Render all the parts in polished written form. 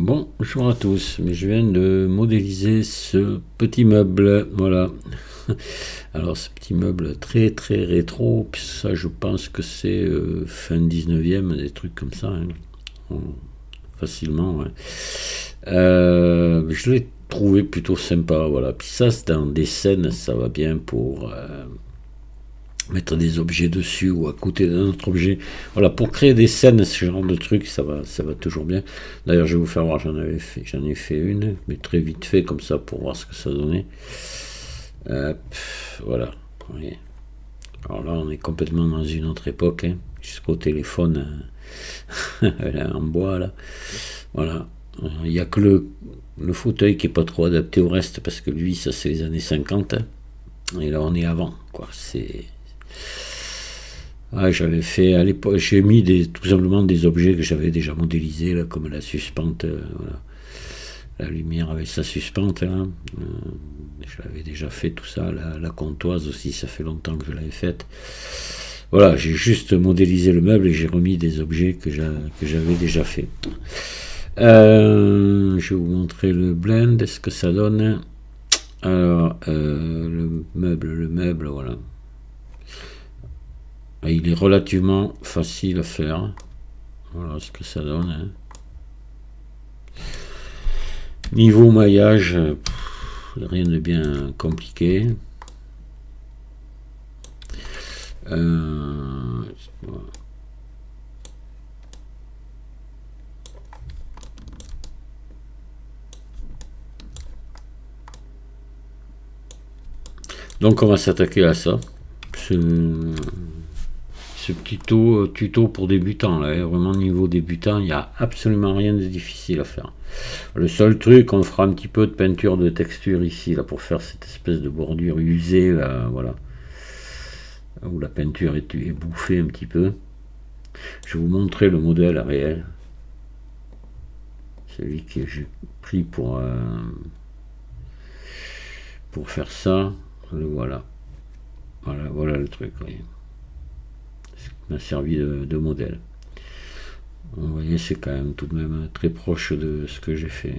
Bonjour à tous, mais je viens de modéliser ce petit meuble, voilà. Alors ce petit meuble très très rétro, puis ça je pense que c'est fin 19e, des trucs comme ça, hein. Facilement, ouais. Je l'ai trouvé plutôt sympa, voilà. Puis ça, c'est dans des scènes, ça va bien pour mettre des objets dessus ou à côté d'un autre objet. Voilà, pour créer des scènes, ce genre de trucs, ça va toujours bien. D'ailleurs, je vais vous faire voir, j'en ai fait une, mais très vite fait, comme ça, pour voir ce que ça donnait. Voilà. Oui. Alors là, on est complètement dans une autre époque, hein, jusqu'au téléphone en bois, là. Voilà. Il n'y a que le fauteuil qui est pas trop adapté au reste, parce que lui, ça c'est les années 50, hein, et là, on est avant, quoi. C'est... Ah, j'avais fait à l'époque, j'ai mis tout simplement des objets que j'avais déjà modélisés, là, comme la suspente, voilà. La lumière avec sa suspente, là. Je l'avais déjà fait tout ça, la comptoise aussi, ça fait longtemps que je l'avais faite. Voilà, j'ai juste modélisé le meuble et j'ai remis des objets que j'avais déjà fait. Je vais vous montrer le blend, ce que ça donne. Alors, le meuble, voilà. Il est relativement facile à faire. Voilà ce que ça donne, hein. Niveau maillage, rien de bien compliqué. Donc on va s'attaquer à ça. Ce petit tuto pour débutants, là, vraiment niveau débutant, il n'y a absolument rien de difficile à faire. Le seul truc, on fera un petit peu de peinture de texture ici, là, pour faire cette espèce de bordure usée, là, voilà, où la peinture est bouffée un petit peu. Je vais vous montrer le modèle réel, celui que j'ai pris pour faire ça. Le voilà. Voilà le truc, voyez. M'a servi de modèle. Vous voyez, c'est quand même tout de même très proche de ce que j'ai fait.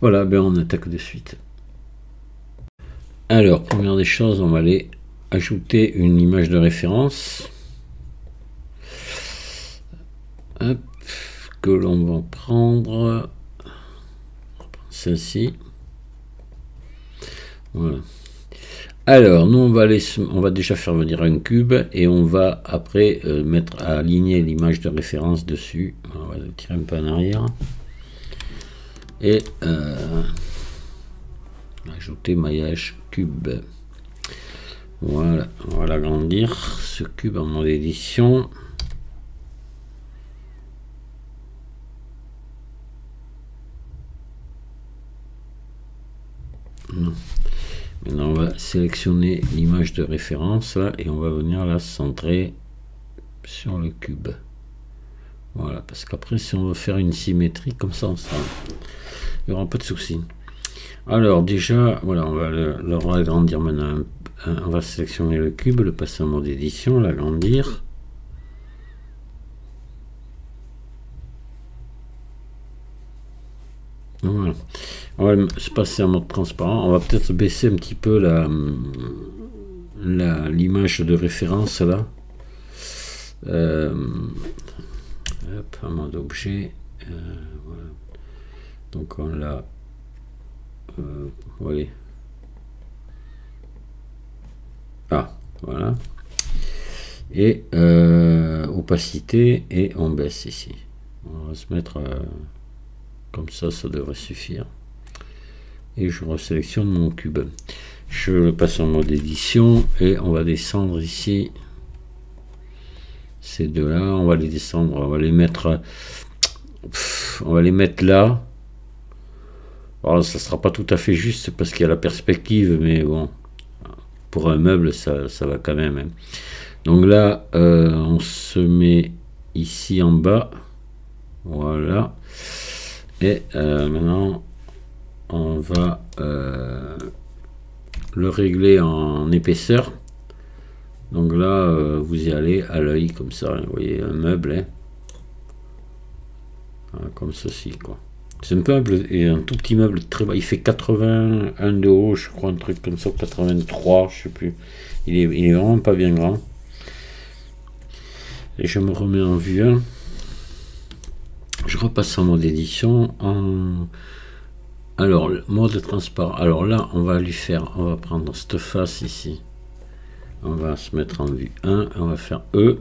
Voilà, ben on attaque de suite. Alors, première des choses, on va aller ajouter une image de référence. Hop, que l'on va prendre celle-ci. Voilà. Alors, nous, on va déjà faire venir un cube et on va après aligner l'image de référence dessus. On va le tirer un peu en arrière. Et ajouter maillage cube. Voilà, on va l'agrandir, ce cube en mode édition. Non. Maintenant, on va sélectionner l'image de référence là, et on va venir la centrer sur le cube. Voilà, parce qu'après, si on veut faire une symétrie comme ça, il n'y aura pas de souci. Alors, déjà, voilà, on va le agrandir maintenant. On va sélectionner le cube, le passer en mode édition, l'agrandir. Voilà. On va se passer en mode transparent. On va peut-être baisser un petit peu l'image de référence là. Hop, en mode objet. Voilà. Donc on l'a. Voilà. Ah, voilà. Et opacité, et on baisse ici. On va se mettre comme ça devrait suffire. Et je resélectionne mon cube. Je le passe en mode édition et on va descendre ici. Ces deux-là, on va les descendre, on va les mettre là. Alors, ça sera pas tout à fait juste parce qu'il y a la perspective, mais bon, pour un meuble, ça va quand même, hein. Donc là, on se met ici en bas. Voilà. Et maintenant, on va le régler en épaisseur. Donc là, vous y allez à l'œil comme ça, vous voyez un meuble, hein. Voilà, comme ceci, quoi. C'est un meuble, et un tout petit meuble très bas. Il fait 81 de haut, je crois, un truc comme ça, 83, je sais plus. Il est vraiment pas bien grand. Et je me remets en vue 1. Je repasse en mode édition. Alors, le mode transparent. Alors là, on va prendre cette face ici. On va se mettre en vue 1. On va faire E.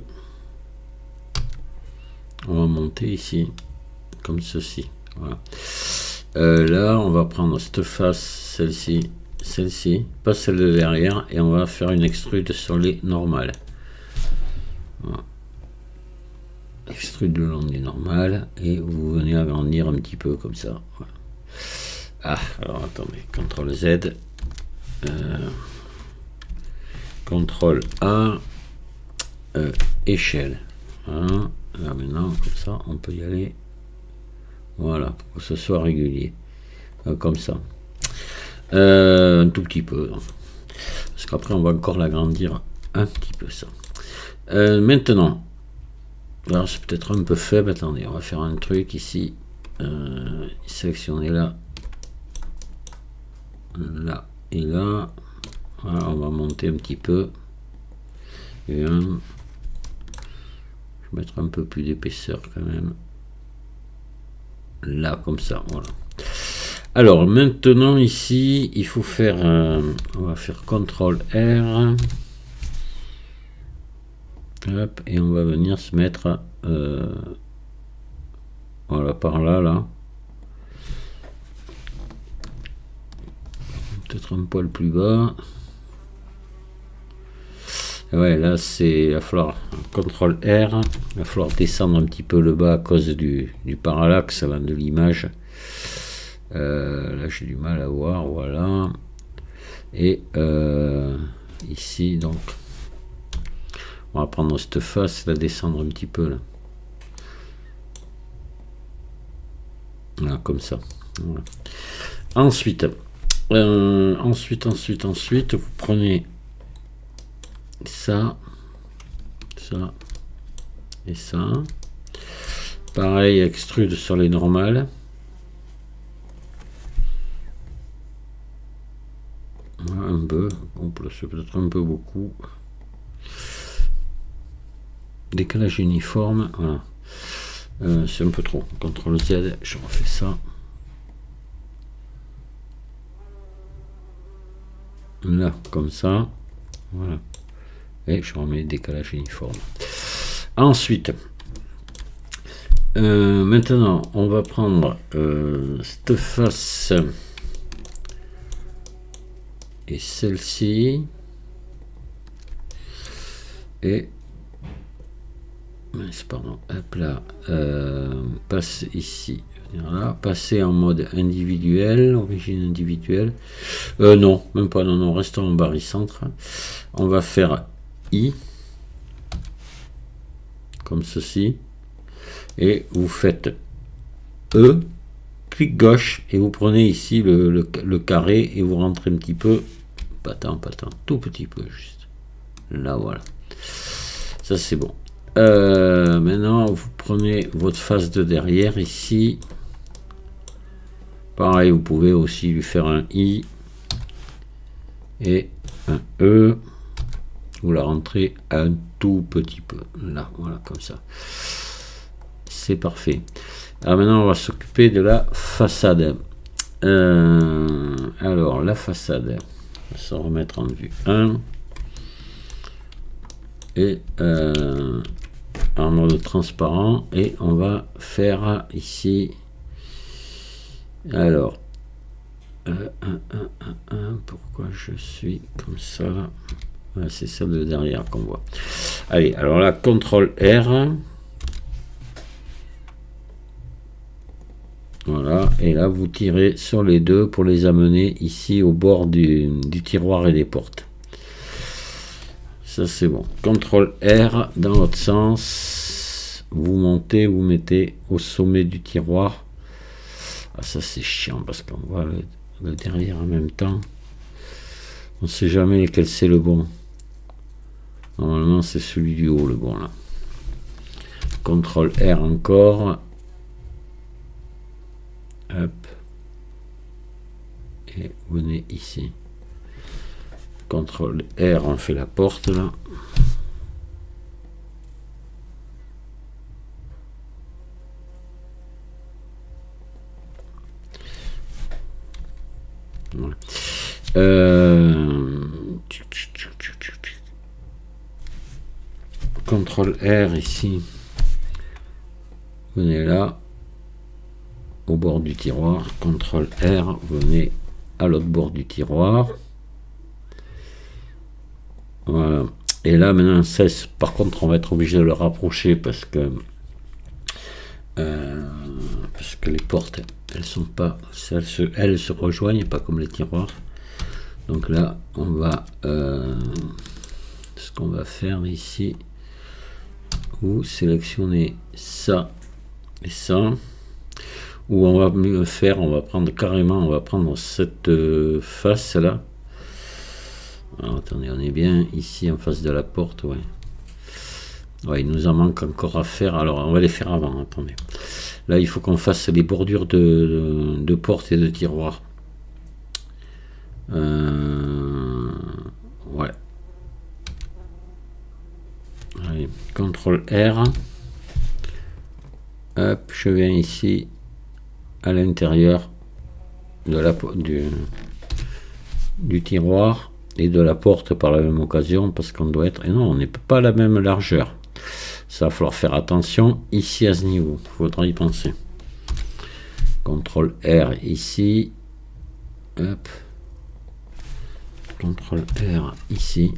On va monter ici, comme ceci. Voilà. Là, on va prendre cette face, celle-ci, pas celle de derrière, et on va faire une extrude sur les normales. Voilà. Extrude le long des normales, et vous venez agrandir un petit peu comme ça. Voilà. Ah, alors attendez, CTRL Z, CTRL A, échelle. Voilà. Là maintenant, comme ça, on peut y aller. Voilà, pour que ce soit régulier. Comme ça. Un tout petit peu. Donc. Parce qu'après, on va encore l'agrandir un petit peu, ça. Maintenant, alors c'est peut-être un peu faible. Attendez, on va faire un truc ici. Sélectionner là. Là et là. Voilà, on va monter un petit peu. Et je vais mettre un peu plus d'épaisseur quand même. Là, comme ça, voilà. Alors, maintenant, ici, il faut faire... on va faire CTRL R. Hop, et on va venir se mettre... voilà, par là, là. Peut-être un poil plus bas. Ouais, là, il va falloir CTRL R. Il va falloir descendre un petit peu le bas à cause du parallaxe là, de l'image. Là, j'ai du mal à voir. Voilà. Et ici, donc, on va prendre cette face, la descendre un petit peu là. Voilà, comme ça. Voilà. Ensuite, vous prenez ça et ça. Pareil, extrude sur les normales. Voilà, un peu. C'est peut-être un peu beaucoup. Décalage uniforme. Voilà. C'est un peu trop. CTRL Z, je refais ça. Là, comme ça. Voilà. Et je remets décalage uniforme. Ensuite, maintenant, on va prendre cette face et celle-ci. Et pardon, hop là, passe ici, là, passer en mode individuel, origine individuelle. Non, même pas, non, restons en barycentre. On va faire I, comme ceci, et vous faites E, clic gauche, et vous prenez ici le carré, et vous rentrez un petit peu, pas tant, tout petit peu, juste. Là, voilà. Ça, c'est bon. Maintenant, vous prenez votre face de derrière ici. Pareil, vous pouvez aussi lui faire un I et un E. Vous la rentrez un tout petit peu. Là, voilà, comme ça. C'est parfait. Alors maintenant, on va s'occuper de la façade. Alors, la façade. On va se remettre en vue 1. Et en mode transparent, et on va faire ici, alors pourquoi je suis comme ça là, ouais, c'est celle de derrière qu'on voit. Allez, alors là, CTRL R, voilà, et là vous tirez sur les deux pour les amener ici au bord du tiroir et des portes. Ça c'est bon. CTRL R dans l'autre sens. Vous montez, vous mettez au sommet du tiroir. Ah, ça c'est chiant parce qu'on voit le derrière en même temps. On ne sait jamais lequel c'est le bon. Normalement c'est celui du haut le bon là. CTRL R encore. hop, et venez ici. CTRL R, on fait la porte là. Voilà. CTRL R ici. Venez là, au bord du tiroir. CTRL R, venez à l'autre bord du tiroir. Voilà. Et là maintenant, par contre, on va être obligé de le rapprocher parce que les portes, elles sont pas, elles se rejoignent, pas comme les tiroirs. Donc là, on va, ce qu'on va faire ici, ou sélectionner ça et ça, ou on va mieux faire, on va prendre carrément, on va prendre cette face là. Alors, attendez, on est bien ici en face de la porte, ouais. Ouais, il nous en manque encore à faire. Alors, on va les faire avant. Attendez. Là, il faut qu'on fasse les bordures de porte et de tiroir. Ouais. Allez, CTRL R. Hop, je viens ici à l'intérieur de la du tiroir et de la porte par la même occasion, parce qu'on doit être, et non, on n'est pas à la même largeur. Ça va falloir faire attention ici à ce niveau, il faudra y penser. CTRL R ici, hop, CTRL R ici,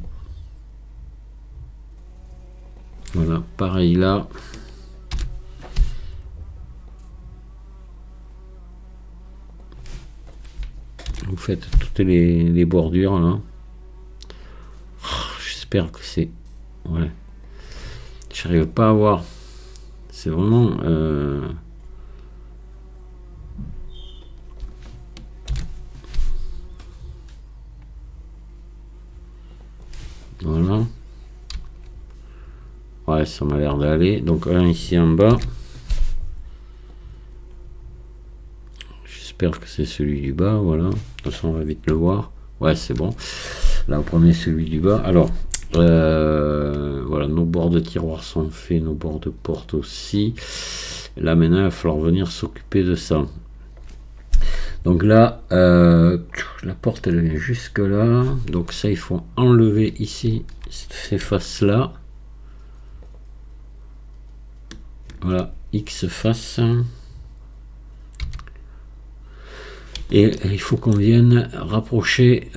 voilà, pareil là. Vous faites toutes les bordures là. J'espère que c'est, ouais, j'arrive pas à voir, c'est vraiment voilà, ouais, ça m'a l'air d'aller. Donc un ici en bas, j'espère que c'est celui du bas, voilà, de toute façon on va vite le voir. Ouais, c'est bon, là on prenait celui du bas. Alors voilà, nos bords de tiroir sont faits, nos bords de porte aussi. Là maintenant il va falloir venir s'occuper de ça. Donc là la porte elle vient jusque là, donc ça il faut enlever ici ces faces là, voilà, X face, et il faut qu'on vienne rapprocher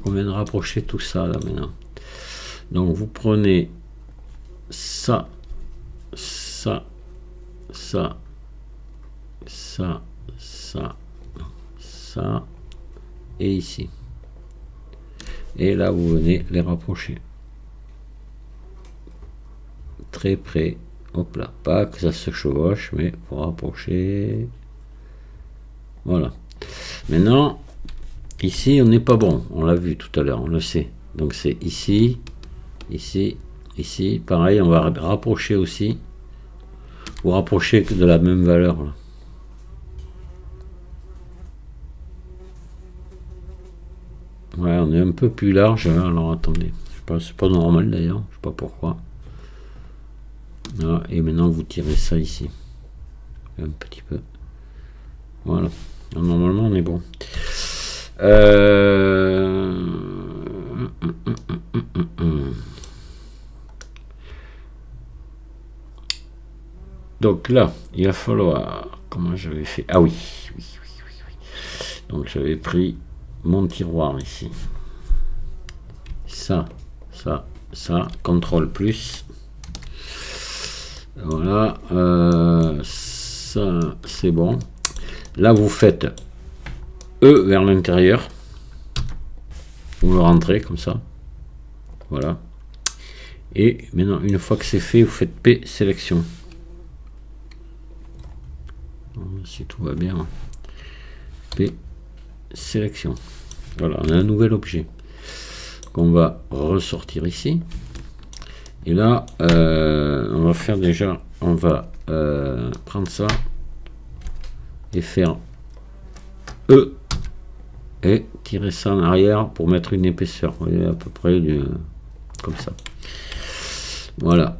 rapprocher tout ça là maintenant. Donc vous prenez ça, ça, ça, ça, ça, ça, et ici. Et là vous venez les rapprocher. Très près. Hop là. Pas que ça se chevauche, mais pour rapprocher. Voilà. Maintenant, ici on n'est pas bon, on l'a vu tout à l'heure, on le sait. Donc c'est ici, ici, ici. Pareil, on va rapprocher aussi. Ou rapprocher de la même valeur là. Ouais, on est un peu plus large. Alors attendez, c'est pas normal d'ailleurs, je sais pas pourquoi. Voilà, et maintenant vous tirez ça ici. Un petit peu. Voilà. Normalement on est bon. Donc là, il va falloir... Comment j'avais fait? Ah oui, oui. Donc j'avais pris mon tiroir ici. Ça, ça, ça. CTRL plus. Voilà. Ça, c'est bon. Là, vous faites E vers l'intérieur. Vous le rentrez comme ça. Voilà. Et maintenant, une fois que c'est fait, vous faites P sélection. Si tout va bien. P sélection. Voilà, on a un nouvel objet qu'on va ressortir ici. Et là, on va faire déjà, on va prendre ça, et faire E et tirer ça en arrière pour mettre une épaisseur. Vous voyez, à peu près comme ça. Voilà.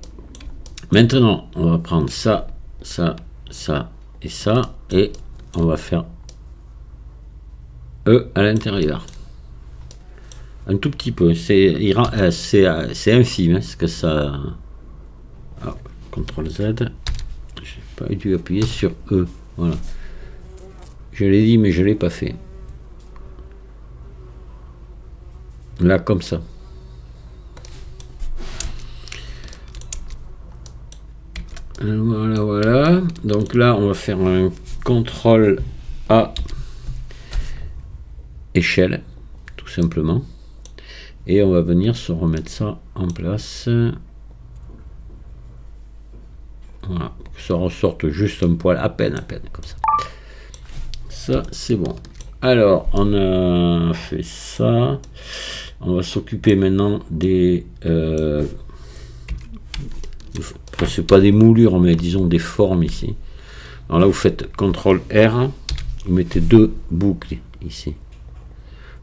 Maintenant, on va prendre ça, ça, ça et ça, et on va faire E à l'intérieur. Un tout petit peu. C'est infime, hein, ce que ça... Alors, CTRL Z. J'ai pas dû appuyer sur E. Voilà. Je l'ai dit, mais je l'ai pas fait. Là, comme ça. Voilà, voilà. Donc là, on va faire un CTRL A échelle, tout simplement. Et on va venir se remettre ça en place. Voilà. Que ça ressorte juste un poil, à peine, comme ça. Ça, c'est bon. Alors, on a fait ça. On va s'occuper maintenant des... c'est pas des moulures, mais disons des formes ici. Alors là, vous faites CTRL R. Vous mettez deux boucles ici.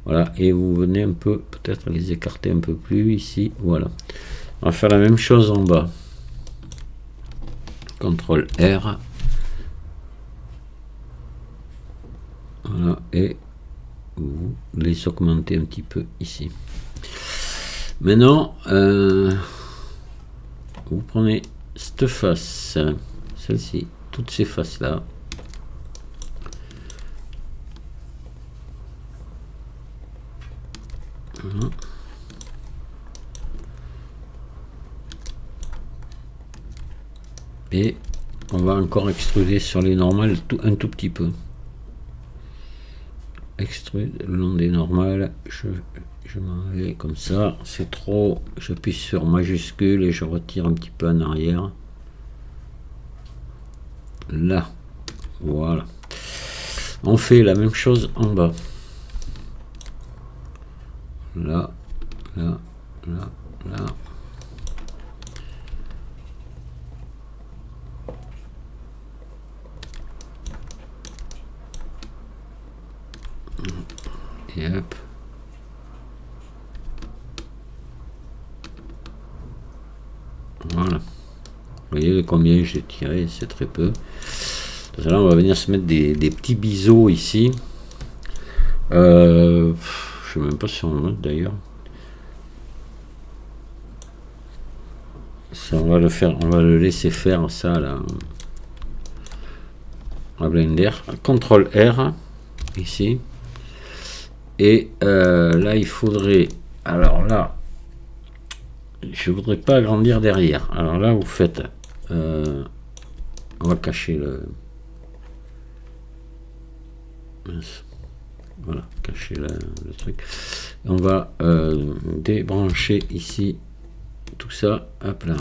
Voilà. Et vous venez un peu, peut-être les écarter un peu plus ici. Voilà. On va faire la même chose en bas. CTRL R. Voilà. Et vous les augmentez un petit peu ici. Maintenant, vous prenez cette face, celle-ci, toutes ces faces-là. Voilà. Et on va encore extruder sur les normales un tout petit peu. Extrude le long des normales. Je m'en vais comme ça. C'est trop. J'appuie sur majuscule et je retire un petit peu en arrière. Là. Voilà. On fait la même chose en bas. Là. Là. Là. Là. Et hop. Voilà. Vous voyez combien j'ai tiré, c'est très peu. Là, on va venir se mettre des petits biseaux ici. Je sais même pas si on va mettre d'ailleurs. Ça, on va le faire, on va le laisser faire ça là. À Blender. CTRL R ici. Et là, il faudrait. Alors là, je voudrais pas agrandir derrière. Alors là, vous faites. On va cacher le. Voilà, cacher le truc. On va débrancher ici tout ça. Hop là.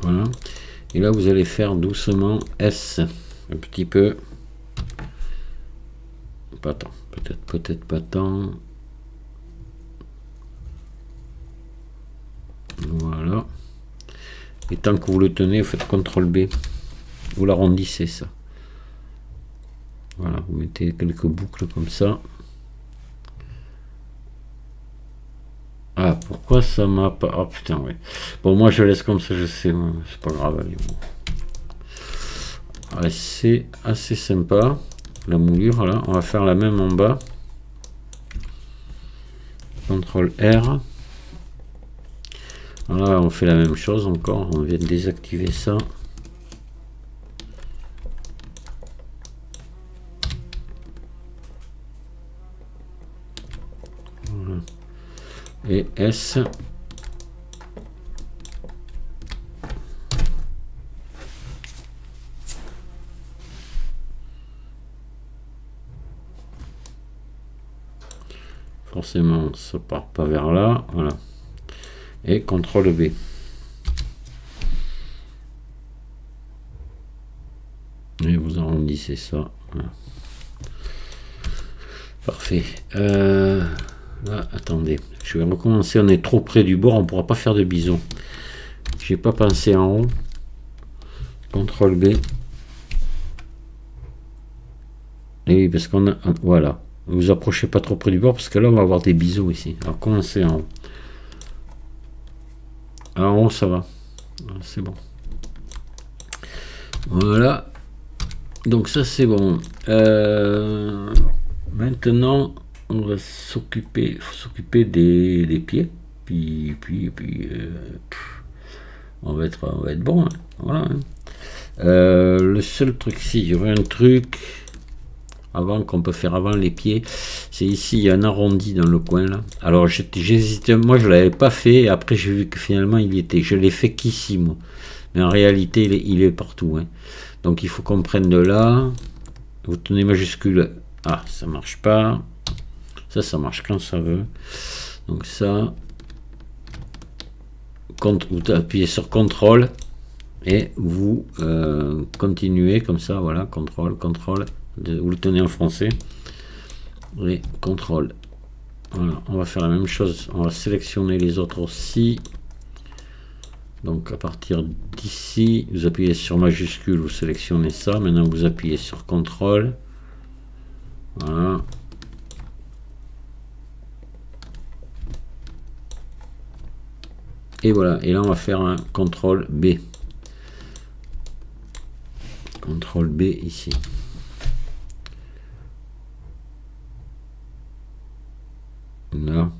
Voilà. Et là, vous allez faire doucement S. Un petit peu. Pas tant. Peut-être pas tant. Voilà. Et tant que vous le tenez, vous faites CTRL B. Vous l'arrondissez ça. Voilà. Vous mettez quelques boucles comme ça. Ah, pourquoi ça m'a pas... Oh putain, ouais. Bon, moi je laisse comme ça, je sais, c'est pas grave. Allez, bon. Allez, c'est assez sympa. La moulure, là. On va faire la même en bas. CTRL R. Là, on fait la même chose encore. On vient de désactiver ça. Voilà. Et S. Forcément, ça part pas vers là. Voilà. Et CTRL B. Et vous arrondissez ça. Voilà. Parfait. Là, attendez, je vais recommencer. On est trop près du bord, on pourra pas faire de bisous. J'ai pas pensé en haut. CTRL B. Et oui, parce qu'on a... Voilà. Ne vous approchez pas trop près du bord, parce que là, on va avoir des bisous ici. Alors, commencez en haut. Alors, en haut, ça va. C'est bon. Voilà. Donc, ça, c'est bon. Maintenant, on va s'occuper des pieds. Puis on va être bon. Hein. Voilà. Hein. Le seul truc, si il y aurait un truc avant qu'on peut faire avant les pieds, c'est ici, il y a un arrondi dans le coin là. Alors j'hésitais, moi je l'avais pas fait, et après j'ai vu que finalement il y était. Je l'ai fait qu'ici moi, mais en réalité il est partout. Hein. Donc il faut qu'on prenne de là. Vous tenez majuscule. Ah, ça marche pas. Ça marche quand ça veut. Donc ça. Vous appuyez sur CTRL et vous continuez comme ça. Voilà, CTRL. Vous le tenez en français. Et CTRL. Voilà, on va faire la même chose. On va sélectionner les autres aussi. Donc à partir d'ici, vous appuyez sur majuscule, vous sélectionnez ça. Maintenant vous appuyez sur CTRL. Voilà. Et voilà. Et là on va faire un CTRL B. CTRL B ici. Là.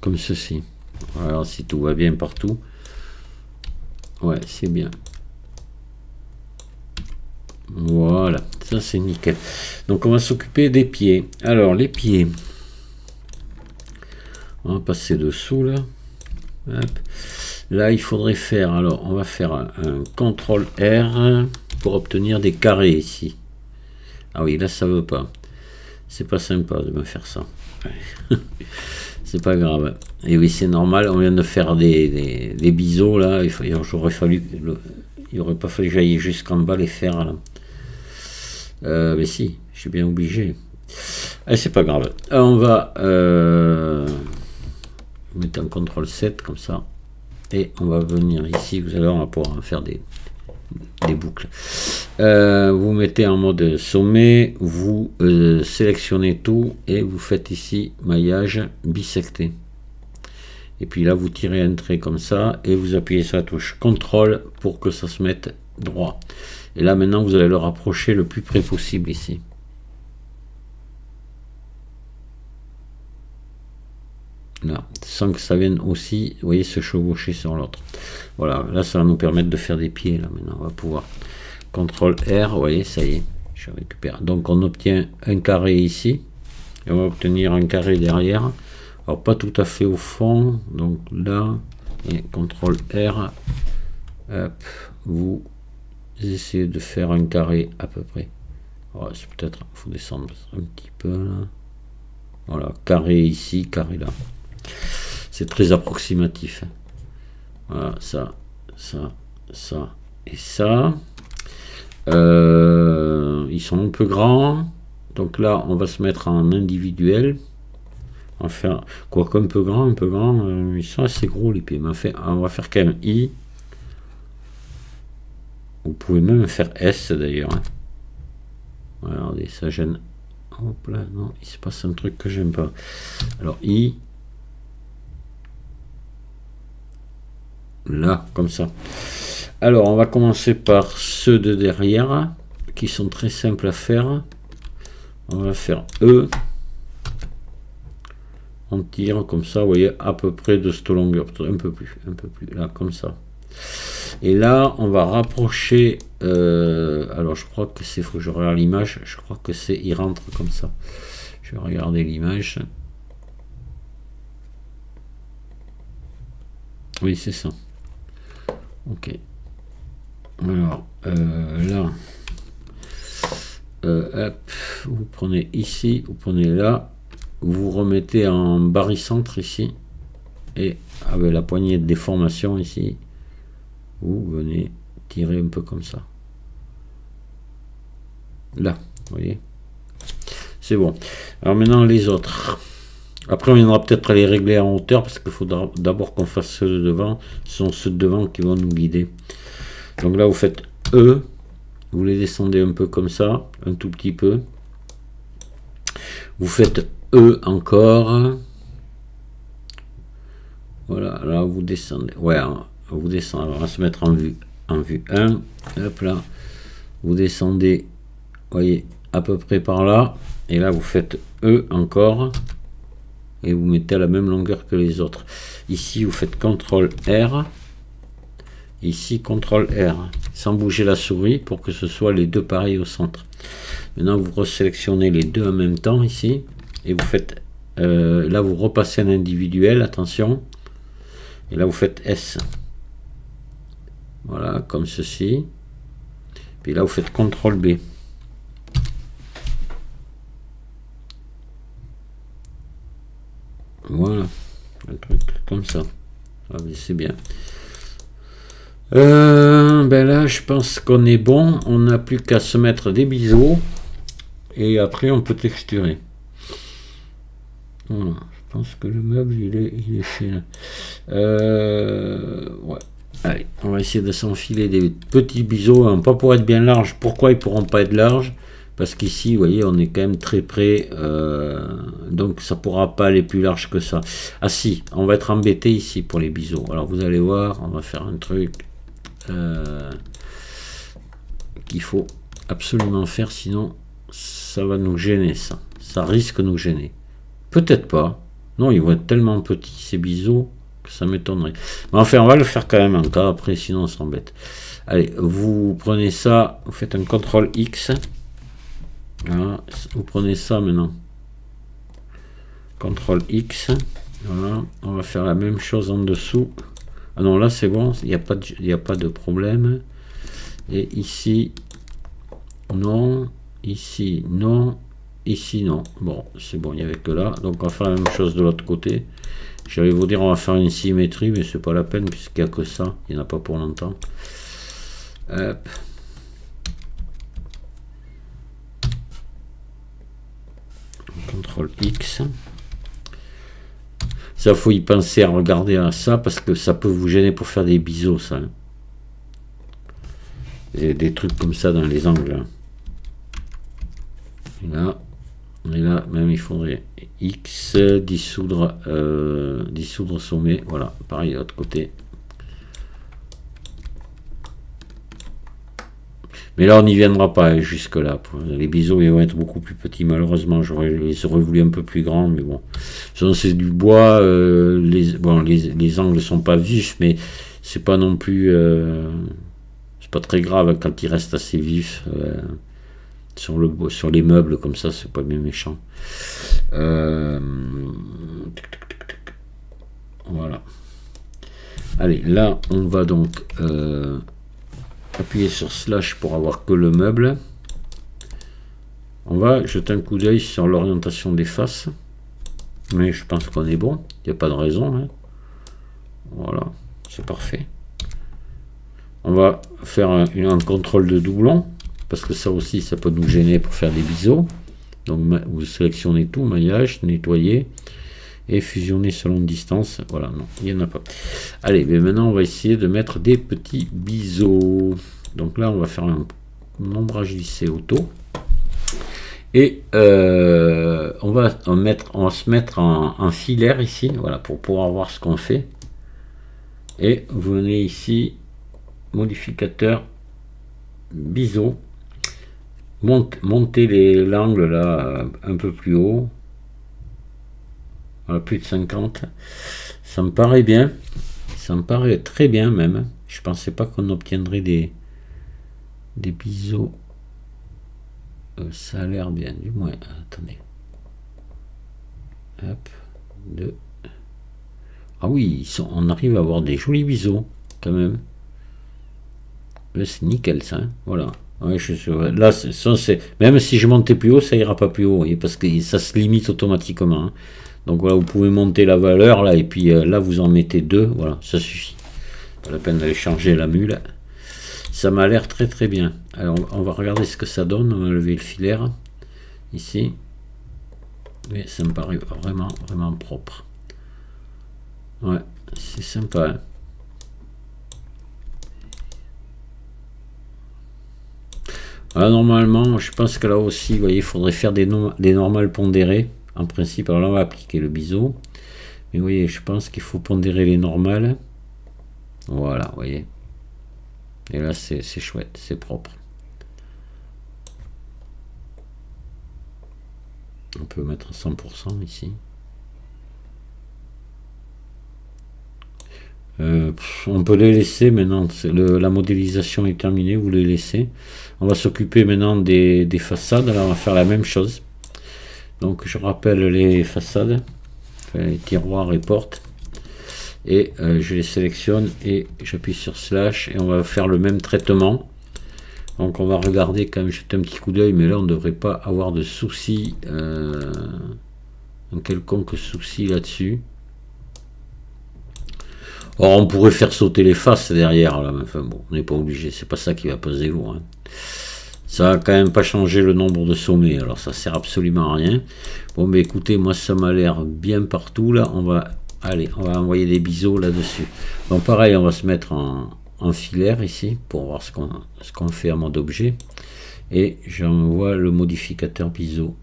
Comme ceci. Alors si tout va bien partout. Ouais, c'est bien. Voilà, ça c'est nickel. Donc on va s'occuper des pieds. Alors les pieds. On va passer dessous là. Hop. Là il faudrait faire. Alors on va faire un CTRL R pour obtenir des carrés ici. Ah oui, là ça veut pas. C'est pas sympa de me faire ça. Ouais. C'est pas grave. Et oui, c'est normal. On vient de faire des biseaux là. Il aurait pas fallu que j'aille jusqu'en bas les faire là. Mais si, je suis bien obligé. Allez, c'est pas grave. On va mettre un CTRL 7 comme ça. Et on va venir ici. Vous allez voir, on va pouvoir faire des boucles. Vous mettez en mode sommet, vous sélectionnez tout et vous faites ici maillage bisecté. Et puis là vous tirez un trait comme ça et vous appuyez sur la touche CTRL pour que ça se mette droit. Et là maintenant vous allez le rapprocher le plus près possible ici. Là, sans que ça vienne aussi, vous voyez, se chevaucher sur l'autre. Voilà, là ça va nous permettre de faire des pieds. Là maintenant on va pouvoir CTRL R, vous voyez, ça y est, je récupère. Donc on obtient un carré ici et on va obtenir un carré derrière. Alors pas tout à fait au fond, donc là et CTRL R, hop, vous essayez de faire un carré à peu près. Voilà, c'est peut-être, il faut descendre un petit peu là. Voilà, carré ici, carré là. C'est très approximatif. Voilà, ça et ça. Ils sont un peu grands. Donc là, on va se mettre en individuel. Enfin, quoi qu'un peu grand, ils sont assez gros les pieds. Mais enfin, on va faire quand même I. Vous pouvez même faire S d'ailleurs. Hein. Regardez, ça gêne. Hop là, non, il se passe un truc que j'aime pas. Alors I. Là, comme ça. Alors, on va commencer par ceux de derrière, qui sont très simples à faire. On va faire E. On tire comme ça, vous voyez, à peu près de cette longueur, un peu plus, là, comme ça. Et là, on va rapprocher. Alors, je crois que c'est, faut que je regarde l'image. Je crois que c'est, il rentre comme ça. Je vais regarder l'image. Oui, c'est ça. Ok. Alors, là, hop, vous prenez ici, vous prenez là, vous remettez en barycentre ici, et avec la poignée de déformation ici, vous venez tirer un peu comme ça. Là, vous voyez, c'est bon. Alors maintenant les autres. Après on viendra peut-être à les régler en hauteur parce qu'il faudra d'abord qu'on fasse ceux de devant. Ce sont ceux de devant qui vont nous guider. Donc là vous faites E, vous les descendez un peu comme ça, un tout petit peu. Vous faites E encore. Voilà, là vous descendez. Ouais, vous descendez. On va se mettre en vue 1. Hop là. Vous descendez, voyez, à peu près par là. Et là vous faites E encore. Et vous mettez à la même longueur que les autres. Ici vous faites CTRL R. Ici CTRL R. Sans bouger la souris pour que ce soit les deux pareils au centre. Maintenant vous resélectionnez les deux en même temps ici. Et vous faites, là vous repassez un individuel, attention. Et là vous faites S. Voilà, comme ceci. Puis là vous faites CTRL B. Voilà, un truc comme ça. Ah, c'est bien. Ben là, je pense qu'on est bon. On n'a plus qu'à se mettre des biseaux. Et après, on peut texturer. Voilà. Je pense que le meuble, il est fait là. Ouais. Allez, on va essayer de s'enfiler des petits biseaux. Hein, pas pour être bien large. Pourquoi ils pourront pas être larges? Parce qu'ici, vous voyez, on est quand même très près, donc ça pourra pas aller plus large que ça. Ah si, on va être embêté ici pour les biseaux. Alors vous allez voir, on va faire un truc qu'il faut absolument faire, sinon ça va nous gêner, ça. Ça risque de nous gêner. Peut-être pas. Non, ils vont être tellement petits, ces biseaux, que ça m'étonnerait. Mais enfin, on va le faire quand même en cas, après, sinon on s'embête. Allez, vous prenez ça, vous faites un CTRL X. Voilà, vous prenez ça maintenant. CTRL X. Voilà, on va faire la même chose en dessous. Ah non, là c'est bon, il n'y a pas de problème. Et ici, non. Ici, non. Ici, non. Bon, c'est bon, il n'y avait que là. Donc on va faire la même chose de l'autre côté. J'allais vous dire, on va faire une symétrie, mais c'est pas la peine puisqu'il n'y a que ça. Il n'y en a pas pour longtemps. Hop. CTRL X. Ça, faut y penser à regarder à ça parce que ça peut vous gêner pour faire des biseaux, ça. Et des trucs comme ça dans les angles. Et là, même il faudrait X, dissoudre sommet. Voilà, pareil de l'autre côté. Mais là, on n'y viendra pas jusque là. Les biseaux ils vont être beaucoup plus petits. Malheureusement, j'aurais voulu un peu plus grands, mais bon. C'est du bois. Les angles sont pas vifs, mais c'est pas non plus. C'est pas très grave quand il reste assez vif. Sur les meubles comme ça, c'est pas bien méchant. Voilà. Allez, là, on va donc. Appuyer sur slash pour avoir que le meuble. On va jeter un coup d'œil sur l'orientation des faces, mais je pense qu'on est bon, il n'y a pas de raison, hein. Voilà, c'est parfait. On va faire un contrôle de doublon parce que ça aussi ça peut nous gêner pour faire des biseaux. Donc vous sélectionnez tout, maillage, nettoyer et fusionner selon distance. Voilà, non, il n'y en a pas. Allez, mais maintenant on va essayer de mettre des petits biseaux. Donc là on va faire un ombrage lissé auto. Et on va se mettre en filaire ici, voilà, pour pouvoir voir ce qu'on fait. Et vous venez ici, modificateur, biseau, montez l'angle là un peu plus haut. Voilà, plus de 50, ça me paraît bien, ça me paraît très bien même. Je pensais pas qu'on obtiendrait des biseaux. Ça a l'air bien, du moins. Attendez. Hop, 2. Ah oui, on arrive à avoir des jolis biseaux quand même. Là c'est nickel ça, hein. Voilà. Ouais, là, même si je montais plus haut, ça ira pas plus haut, parce que ça se limite automatiquement, hein. Donc voilà, vous pouvez monter la valeur là, et puis là vous en mettez 2, voilà, ça suffit. Pas la peine d'aller changer la mule. Ça m'a l'air très très bien. Alors on va regarder ce que ça donne. On va lever le filaire ici. Mais ça me paraît vraiment, vraiment propre. Ouais, c'est sympa. Hein. Alors, normalement, je pense que là aussi, vous voyez, il faudrait faire des normales pondérées. En principe, alors là, on va appliquer le biseau. Mais vous voyez, je pense qu'il faut pondérer les normales. Voilà, vous voyez. Et là, c'est chouette, c'est propre. On peut mettre 100% ici. On peut les laisser maintenant. La modélisation est terminée, vous les laissez. On va s'occuper maintenant des façades. Alors on va faire la même chose. Donc je rappelle les façades, les tiroirs et portes. Et je les sélectionne et j'appuie sur slash et on va faire le même traitement. Donc on va regarder quand même, jeter un petit coup d'œil, mais là on ne devrait pas avoir de soucis, un quelconque souci là-dessus. Or on pourrait faire sauter les faces derrière là, mais enfin bon, on n'est pas obligé, c'est pas ça qui va peser lourd. Hein. Ça va quand même pas changer le nombre de sommets, alors ça sert absolument à rien. Bon mais écoutez, moi ça m'a l'air bien partout là, on va envoyer des biseaux là-dessus. Donc pareil, on va se mettre en filaire ici pour voir ce qu'on fait en mode objet. Et j'envoie le modificateur biseau.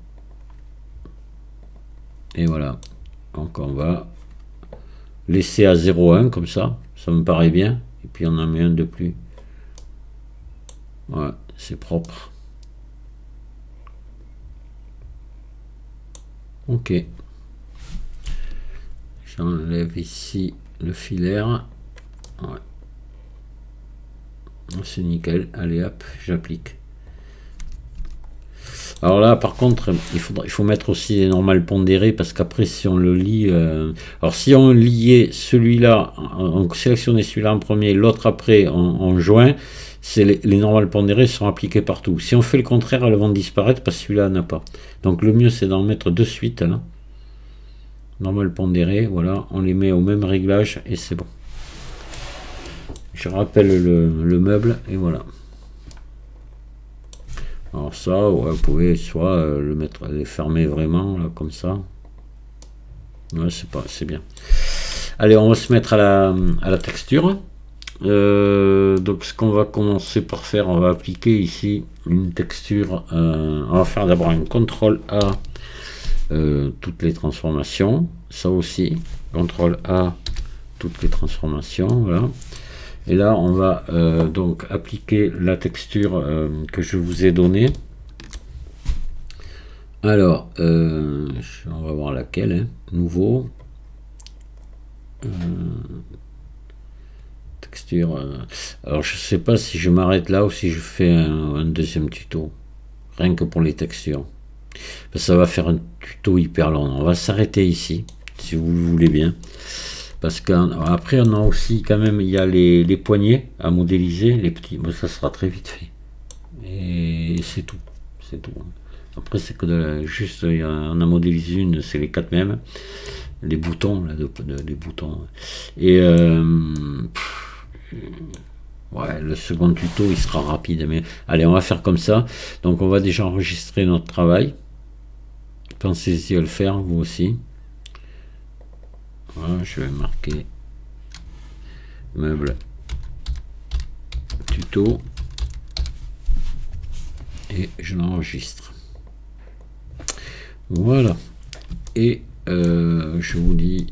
Et voilà. Donc on va laisser à 0,1 comme ça me paraît bien. Et puis on en met un de plus. Ouais, c'est propre. Ok. J'enlève ici le filaire. Ouais. C'est nickel. Allez hop, j'applique. Alors là, par contre, il faut mettre aussi les normales pondérées parce qu'après, si on le lie... alors, si on liait celui-là, on sélectionnait celui-là en premier, l'autre après, en joint, les normales pondérées sont appliquées partout. Si on fait le contraire, elles vont disparaître parce que celui-là n'a pas. Donc, le mieux, c'est d'en mettre de suite. Là. Normales pondérées, voilà, on les met au même réglage et c'est bon. Je rappelle le meuble et voilà. Alors ça, ouais, vous pouvez soit le mettre, les fermer vraiment là comme ça. Ouais, c'est bien. Allez, on va se mettre à la texture. Donc ce qu'on va commencer par faire, on va appliquer ici une texture. On va faire d'abord un CTRL A, toutes les transformations. Ça aussi, CTRL A, toutes les transformations. Voilà. Et là, on va donc appliquer la texture que je vous ai donnée. Alors, on va voir laquelle. Hein. Nouveau. Texture. Alors, je sais pas si je m'arrête là ou si je fais un deuxième tuto. Rien que pour les textures. Ça va faire un tuto hyper long. On va s'arrêter ici, si vous le voulez bien. Parce qu'après on a aussi quand même, il y a les poignets à modéliser, les petits, bon, ça sera très vite fait. Et c'est tout. Après c'est que juste, on a modélisé une, c'est les 4 mêmes. Les boutons, là, les boutons. Et ouais, le second tuto il sera rapide. Mais allez, on va faire comme ça. Donc on va déjà enregistrer notre travail. Pensez-y à le faire, vous aussi. Voilà, je vais marquer meuble tuto et je l'enregistre. Voilà. Et je vous dis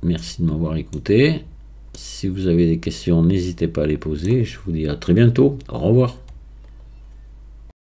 merci de m'avoir écouté. Si vous avez des questions, n'hésitez pas à les poser. Je vous dis à très bientôt. Au revoir.